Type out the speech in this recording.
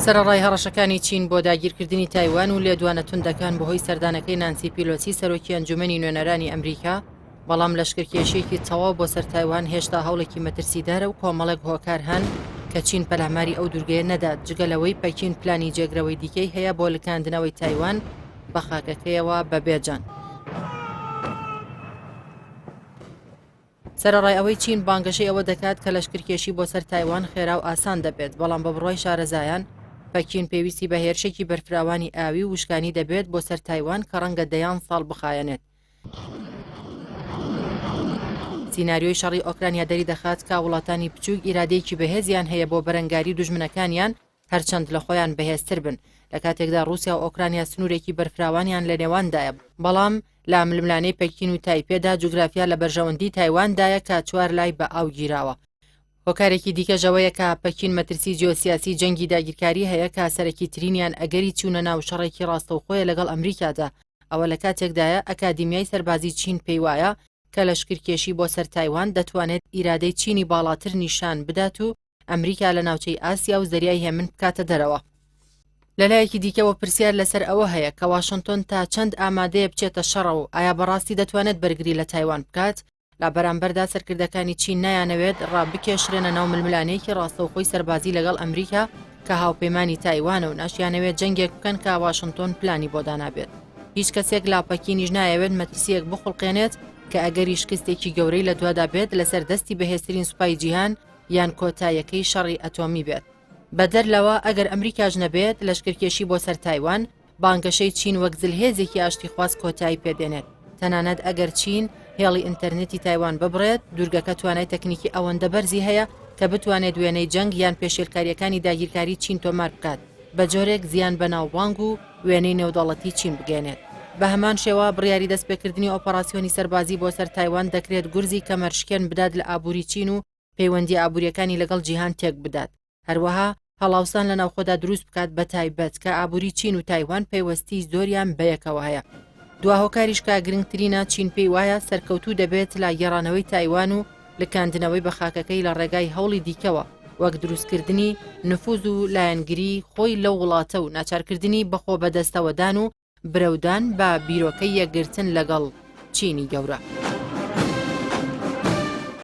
سەرەڕای هەڕەشەکانی چین بۆ داگیرکردنی تایوان و لێدوانە توندەکان بەهۆی سەردانەکەی نانسی پیلۆسی سەرۆکی ئەنجومەنی نوێنەرانی ئەمریکا، بەڵام لەشکرکێشێکی تەواو بۆ سەر تایوان هێشتا هەوڵێکی مەترسیدارە و کۆمەڵێک هۆکار هەن کە چین پەلاماری ئەو دوورگەیە نەدات، جگەلەوەی پەکین پلانی جێگرەوەی دیکەی هەیە بۆ لکاندنەوەی تایوان بە خاکەکەیەوە بەبێجان. سەرەڕای ئەوەی چین بانگەشەی ئەوە دەکات کە لەشکرکێشی بۆ سەر تایوان خێرا و ئاسان دەبێت، بەڵام بە بڕوای شارەزایان پەکین پێویستی بە هێرشێکی بەرفراوانی ئاوی و وشکانی دەبێت بۆ سەر تایوان کە ڕەنگە دەیان ساڵ بخایەنێت. سیناریۆی شەڕی ئۆکرانیا دەری دەخات کا وڵاتانی بچووک ئیرادەیەکی بەهێزیان هەیە بۆ بەرەنگاری دوژمنەکانیان هەرچەند لە خۆیان بەهێزتر بن، لە کاتێکدا رووسیا و ئۆکرانیا سنوورێکی بەرفراوانیان لە نێواندایە، بەڵام لە ململانەی پەکین و تایپێدا جوگرافیا لە بەرژەوەندی تایواندایە کە چوار لای بە ئاو گیراوە. هۆکارێکی دیکەژەوەیە کە پەکین مەترسی جیۆسیاسی جەنگی داگیرکاری هەیە کە سەرەکی ترینیان ئەگەری چوونە ناو شەڕێکی ڕاستەوخۆیە لەگەڵ ئەمریکادا، ئەوە لە کاتێکدایە ئەکادیمیای سەربازی چین پێی وایە کە لەشکرکێشی بۆ سەر تایوان دەتوانێت ئیرادەی چینی باڵاتر نیشان بدات و ئەمریکا لە ناوچەی ئاسیا و زەریای هێمن بکاتە دەرەوە. لەلایەکی دیکەوە پرسیار لەسەر ئەوە هەیە کە واشنتن تا چەند ئامادەیە بچێتە شەڕە و ئایا بەڕاستی دەتوانێت بەرگری لە تایوان بکات، لە بەرامبەردا سەرکردەکانی چین نایانەوێت ڕابکێشرێنە ناو ململانەیەکی ڕاستەوخۆی سەربازی لەگەڵ ئەمریکا کە هاوپەیمانی تایوانە و ناشیانەوێت جەنگێک بکەن کە واشنتن پلانی بۆ دانابێت. هیچ کەسێک لا پەکینیش نایەوێت مەترسیەک بخڵقێنێت کە ئەگەری شکستێکی گەورەی لە دوادا بێت لەسەر دەستی بەهێزترین سوپای جیهان یان کۆتاییەکەی شەڕی ئەتۆمی بێت. بەدەرلەوە ئەگەر ئەمریکاش نەبێت لەشکرکێشی بۆ سەر تایوان بانگەشەی چین وەک جلهێزێکی ئاشتی خواست کۆتایی پێدێنێت. تەنانەت ئەگەر چین هێڵی ئینتەرنێتی تایوان ببڕێت، دوورگەکە توانای تەکنیکی ئەوەندە بەرزی هەیە کە بتوانێت دوێنەی جەنگ یان پێشێلکاریەکانی داگیرکاری چین تۆمار بکات، بە جۆرێک زیان بەناوبانگ و وێنەی نێودەوڵەتی چین بگەێنێت. بە هەمان شێوە بڕیاری دەستپێکردنی ئۆپەراسیۆنی سەربازی بۆ سەر تایوان دەکرێت گورزی کەمەرشکێن بدات لە ئابووری چین و پەیوەندی ئابووریەکانی لەگەڵ جیهان تێک بدات. هەروەها هەڵاوسان لە ناوخۆدا دروست بکات بە تایبەت کە ئابووری چین و تایوان پەیوەستی زۆریان بەیەکەوە هەیە. دواهۆکاریش کە گرنگترینە چین پێی وایە سەرکەوتوو دەبێت لە گێڕانەوەی تایوان و لکاندنەوەی بە خاکەکەی لە ڕێگای هەوڵی دیکەوە وەک دروستکردنی نفوذ و لایەنگری خۆی لەو وڵاتە و ناچارکردنی بەخۆ بەدەستەوەدان و برەودان بە بیرۆکەی یەکگرتن لەگەڵ چینی گەورە.